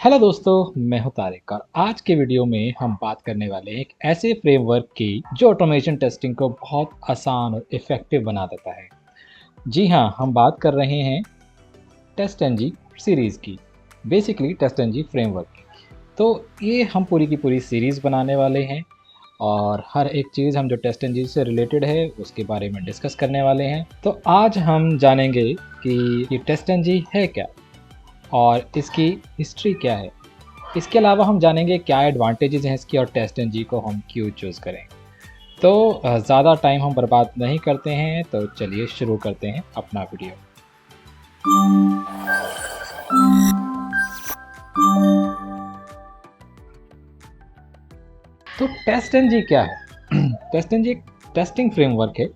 Hello दोस्तों, मैं हूं तारिक और आज के वीडियो में हम बात करने वाले हैं एक ऐसे फ्रेमवर्क की जो ऑटोमेशन टेस्टिंग को बहुत आसान और इफ़ेक्टिव बना देता है। जी हाँ, हम बात कर रहे हैं टेस्ट एनजी सीरीज़ की, बेसिकली टेस्ट एनजी फ्रेमवर्क की। तो ये हम पूरी की पूरी सीरीज़ बनाने वाले हैं और हर एक चीज़ हम जो टेस्ट एनजी से रिलेटेड है उसके बारे में डिस्कस करने वाले हैं। तो आज हम जानेंगे कि ये टेस्ट एनजी है क्या और इसकी हिस्ट्री क्या है। इसके अलावा हम जानेंगे क्या एडवांटेजेस हैं इसकी और टेस्ट एनजी को हम क्यों चूज़ करें। तो ज़्यादा टाइम हम बर्बाद नहीं करते हैं, तो चलिए शुरू करते हैं अपना वीडियो। तो टेस्ट एनजी क्या है? टेस्ट एनजी एक टेस्टिंग फ्रेमवर्क है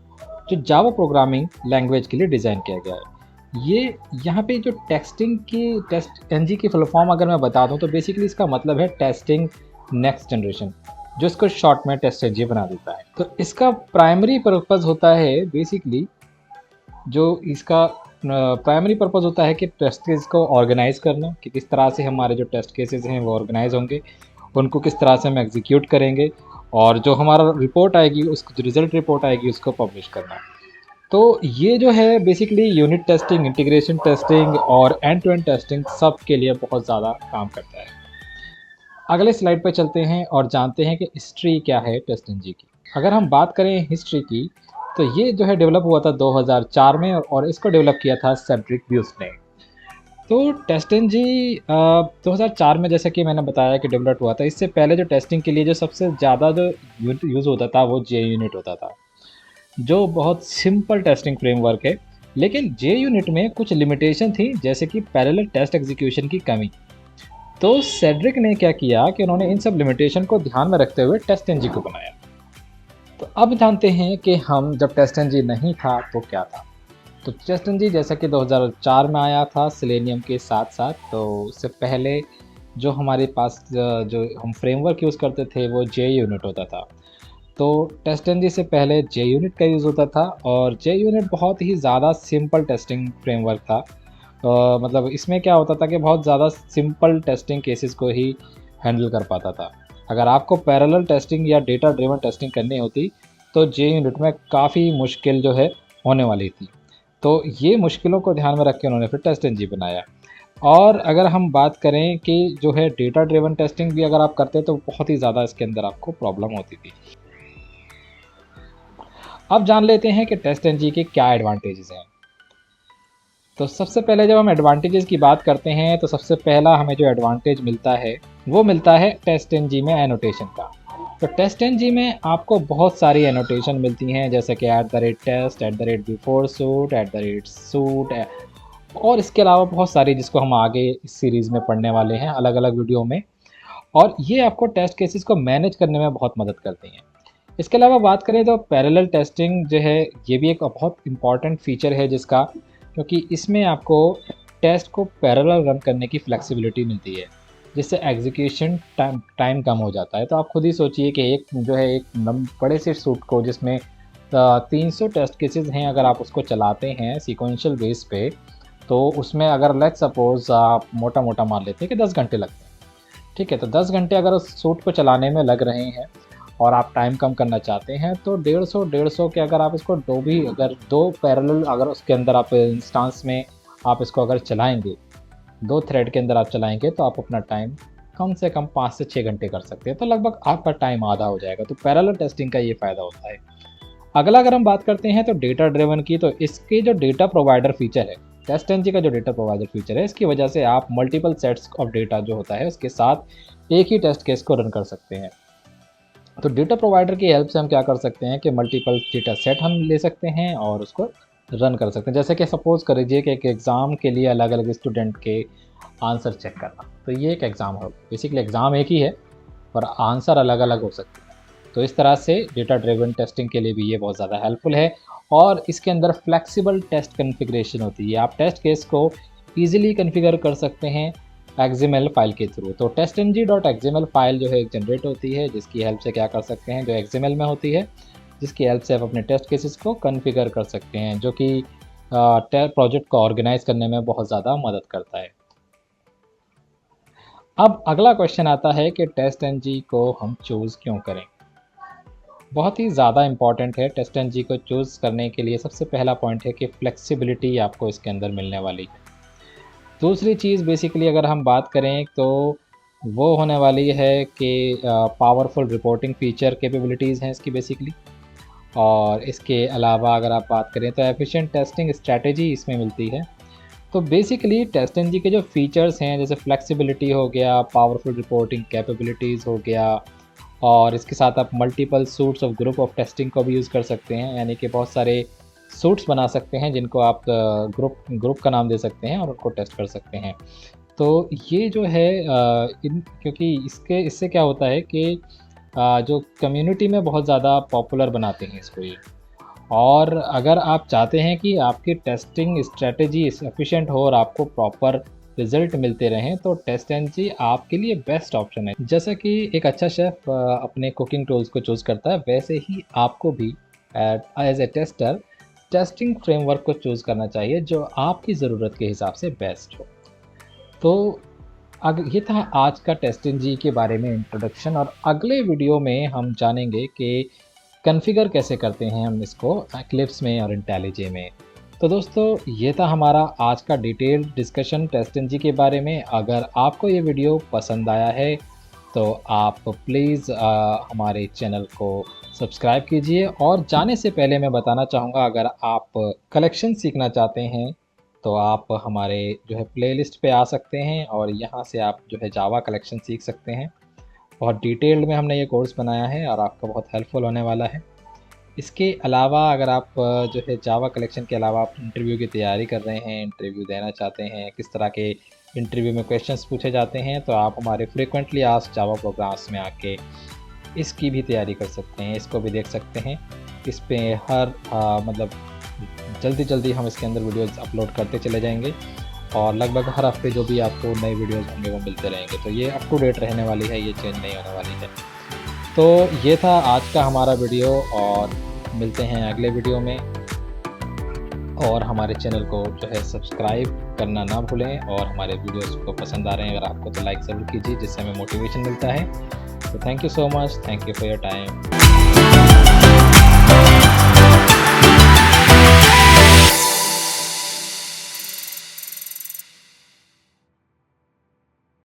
जो जावा प्रोग्रामिंग लैंग्वेज के लिए डिज़ाइन किया गया है। ये यहाँ पे जो टेस्ट एनजी की फुल फॉर्म अगर मैं बता दूँ तो बेसिकली इसका मतलब है टेस्टिंग नेक्स्ट जनरेशन, जो इसको शॉर्ट में टेस्ट एनजी बना देता है। तो इसका प्राइमरी पर्पज़ होता है बेसिकली जो इसका प्राइमरी पर्पज़ होता है कि टेस्ट केस को ऑर्गेनाइज़ करना, कि किस तरह से हमारे जो टेस्ट केसेस हैं वो ऑर्गेनाइज़ होंगे, उनको किस तरह से हम एग्जीक्यूट करेंगे और जो हमारा रिपोर्ट आएगी उसको जो रिज़ल्ट रिपोर्ट आएगी उसको पब्लिश करना। तो ये जो है basically unit testing, integration testing और एंड टू एंड टेस्टिंग सब के लिए बहुत ज़्यादा काम करता है। अगले स्लाइड पे चलते हैं और जानते हैं कि हिस्ट्री क्या है टेस्ट एनजी की। अगर हम बात करें हिस्ट्री की तो ये जो है डेवलप हुआ था 2004 में और इसको डेवलप किया था सेड्रिक ब्यूस ने। तो टेस्ट एनजी 2004 में जैसा कि मैंने बताया कि डेवलप हुआ था। इससे पहले जो टेस्टिंग के लिए जो सबसे ज़्यादा जो यूज़ होता था वो जे यूनिट होता था, जो बहुत सिंपल टेस्टिंग फ्रेमवर्क है। लेकिन जे यूनिट में कुछ लिमिटेशन थी, जैसे कि पैरेलल टेस्ट एग्जीक्यूशन की कमी। तो सेड्रिक ने क्या किया कि उन्होंने इन सब लिमिटेशन को ध्यान में रखते हुए टेस्ट एनजी को बनाया। तो अब जानते हैं कि हम जब टेस्ट एनजी नहीं था तो क्या था। तो टेस्ट एनजी जैसा कि 2004 में आया था सिलेनियम के साथ साथ। तो उससे पहले जो हमारे पास जो हम फ्रेमवर्क यूज़ करते थे वो जे यूनिट होता था। तो टेस्ट एनजी से पहले जे यूनिट का यूज़ होता था और जे यूनिट बहुत ही ज़्यादा सिंपल टेस्टिंग फ्रेमवर्क था। मतलब इसमें क्या होता था कि बहुत ज़्यादा सिंपल टेस्टिंग केसेस को ही हैंडल कर पाता था। अगर आपको पैरेलल टेस्टिंग या डेटा ड्रिवन टेस्टिंग करनी होती तो जे यूनिट में काफ़ी मुश्किल जो है होने वाली थी। तो ये मुश्किलों को ध्यान में रख के उन्होंने फिर टेस्ट एनजी बनाया। और अगर हम बात करें कि जो है डेटा ड्रिवन टेस्टिंग भी अगर आप करते तो बहुत ही ज़्यादा इसके अंदर आपको प्रॉब्लम होती थी। अब जान लेते हैं कि टेस्ट एनजी के क्या एडवांटेजेस हैं। तो सबसे पहले जब हम एडवांटेजेस की बात करते हैं तो सबसे पहला हमें जो एडवांटेज मिलता है वो मिलता है टेस्ट एनजी में एनोटेशन का। तो टेस्ट एनजी में आपको बहुत सारी एनोटेशन मिलती हैं, जैसे कि @टेस्ट, @बिफोर सूट, @सूट, और इसके अलावा बहुत सारी जिसको हम आगे इस सीरीज़ में पढ़ने वाले हैं अलग अलग वीडियो में। और ये आपको टेस्ट केसेस को मैनेज करने में बहुत मदद करती हैं। इसके अलावा बात करें तो पैरेलल टेस्टिंग जो है ये भी एक बहुत इम्पॉर्टेंट फीचर है जिसका, क्योंकि इसमें आपको टेस्ट को पैरेलल रन करने की फ्लेक्सिबिलिटी मिलती है, जिससे एग्जीक्यूशन टाइम कम हो जाता है। तो आप खुद ही सोचिए कि एक जो है एक बड़े से सूट को जिसमें 300 टेस्ट केसेस हैं, अगर आप उसको चलाते हैं सीक्वेंशियल बेस पे, तो उसमें अगर लेट्स सपोज आप मोटा मोटा मान लेते हैं कि 10 घंटे लगते हैं। ठीक है, तो 10 घंटे अगर उस सूट को चलाने में लग रहे हैं और आप टाइम कम करना चाहते हैं तो 150 के अगर आप इसको दो पैरेलल अगर उसके अंदर आप इंस्टांस में आप इसको अगर चलाएंगे, 2 थ्रेड के अंदर आप चलाएंगे तो आप अपना टाइम कम से कम 5 से 6 घंटे कर सकते हैं। तो लगभग आपका टाइम आधा हो जाएगा। तो पैरेलल टेस्टिंग का ये फ़ायदा होता है। अगला अगर हम बात करते हैं तो डेटा ड्रिवन की, तो इसके जो डेटा प्रोवाइडर फीचर है, टेस्ट एनजी का जो डेटा प्रोवाइडर फीचर है, इसकी वजह से आप मल्टीपल सेट्स ऑफ डेटा जो होता है उसके साथ एक ही टेस्ट केस को रन कर सकते हैं। तो डेटा प्रोवाइडर की हेल्प से हम क्या कर सकते हैं कि मल्टीपल डेटा सेट हम ले सकते हैं और उसको रन कर सकते हैं। जैसे कि सपोज़ कर लीजिए कि एक एग्ज़ाम के लिए अलग अलग स्टूडेंट के आंसर चेक करना, तो ये एक एग्ज़ाम हो, बेसिकली एग्ज़ाम एक ही है और आंसर अलग अलग हो सकते हैं। तो इस तरह से डेटा ड्रिवन टेस्टिंग के लिए भी ये बहुत ज़्यादा हेल्पफुल है। और इसके अंदर फ्लेक्सिबल टेस्ट कॉन्फ़िगरेशन होती है, आप टेस्ट केस को ईज़िली कॉन्फ़िगर कर सकते हैं एक्सएमएल फाइल के थ्रू। तो testng.xml फाइल जो है एक जनरेट होती है, जिसकी हेल्प से क्या कर सकते हैं, जो एक्सएमएल में होती है, जिसकी हेल्प से आप अपने टेस्ट केसेस को कॉन्फ़िगर कर सकते हैं, जो कि प्रोजेक्ट को ऑर्गेनाइज़ करने में बहुत ज़्यादा मदद करता है। अब अगला क्वेश्चन आता है कि टेस्ट एन जी को हम चूज़ क्यों करें। बहुत ही ज़्यादा इम्पॉर्टेंट है टेस्ट एन जी को चूज़ करने के लिए। सबसे पहला पॉइंट है कि फ्लेक्सिबिलिटी आपको इसके अंदर मिलने वाली है। दूसरी चीज़ बेसिकली अगर हम बात करें तो वो होने वाली है कि पावरफुल रिपोर्टिंग फ़ीचर कैपेबिलिटीज़ हैं इसकी बेसिकली। और इसके अलावा अगर आप बात करें तो एफिशिएंट टेस्टिंग स्ट्रैटेजी इसमें मिलती है। तो बेसिकली टेस्ट एन जी के जो फीचर्स हैं जैसे फ्लेक्सिबिलिटी हो गया, पावरफुल रिपोर्टिंग कैपेबिलिटीज़ हो गया, और इसके साथ आप multiple suits of group of testing को भी यूज़ कर सकते हैं, यानी कि बहुत सारे सूट्स बना सकते हैं जिनको आप ग्रुप ग्रुप का नाम दे सकते हैं और उनको टेस्ट कर सकते हैं। तो ये जो है क्योंकि इससे क्या होता है कि जो कम्युनिटी में बहुत ज़्यादा पॉपुलर बनाते हैं इसको ये। और अगर आप चाहते हैं कि आपकी टेस्टिंग स्ट्रेटजी एफिशिएंट हो और आपको प्रॉपर रिजल्ट मिलते रहें तो टेस्ट एन जी आपके लिए बेस्ट ऑप्शन है। जैसा कि एक अच्छा शेफ़ अपने कुकिंग टूल्स को चूज़ करता है, वैसे ही आपको भी as a tester testing framework को चूज़ करना चाहिए जो आपकी ज़रूरत के हिसाब से बेस्ट हो। तो ये था आज का टेस्ट एन जी के बारे में इंट्रोडक्शन, और अगले वीडियो में हम जानेंगे कि कॉन्फ़िगर कैसे करते हैं हम इसको एक्लिप्स में और इंटेलिजे में। तो दोस्तों ये था हमारा आज का detail discussion test N G के बारे में। अगर आपको ये वीडियो पसंद आया है तो आप प्लीज़ हमारे चैनल को सब्सक्राइब कीजिए। और जाने से पहले मैं बताना चाहूँगा, अगर आप कलेक्शन सीखना चाहते हैं तो आप हमारे जो है प्लेलिस्ट पे आ सकते हैं और यहाँ से आप जो है जावा कलेक्शन सीख सकते हैं। बहुत डिटेल्ड में हमने ये कोर्स बनाया है और आपका बहुत हेल्पफुल होने वाला है। इसके अलावा अगर आप जो है जावा कलेक्शन के अलावा आप इंटरव्यू की तैयारी कर रहे हैं, इंटरव्यू देना चाहते हैं, किस तरह के इंटरव्यू में क्वेश्चंस पूछे जाते हैं, तो आप हमारे फ्रीक्वेंटली आस्क्ड जावा प्रोग्राम्स में आके इसकी भी तैयारी कर सकते हैं, इसको भी देख सकते हैं। इस पे हर मतलब जल्दी हम इसके अंदर वीडियोज़ अपलोड करते चले जाएंगे और लगभग हर हफ्ते जो भी आपको नए वीडियोज़ होंगे वो मिलते रहेंगे। तो ये अप टू डेट रहने वाली है, ये चेंज नहीं होने वाली है। तो ये था आज का हमारा वीडियो और मिलते हैं अगले वीडियो में। और हमारे चैनल को जो है सब्सक्राइब करना ना भूलें, और हमारे वीडियोस को पसंद आ रहे हैं अगर आपको तो लाइक ज़रूर कीजिए, जिससे हमें मोटिवेशन मिलता है। तो thank you so much, thank you for your time.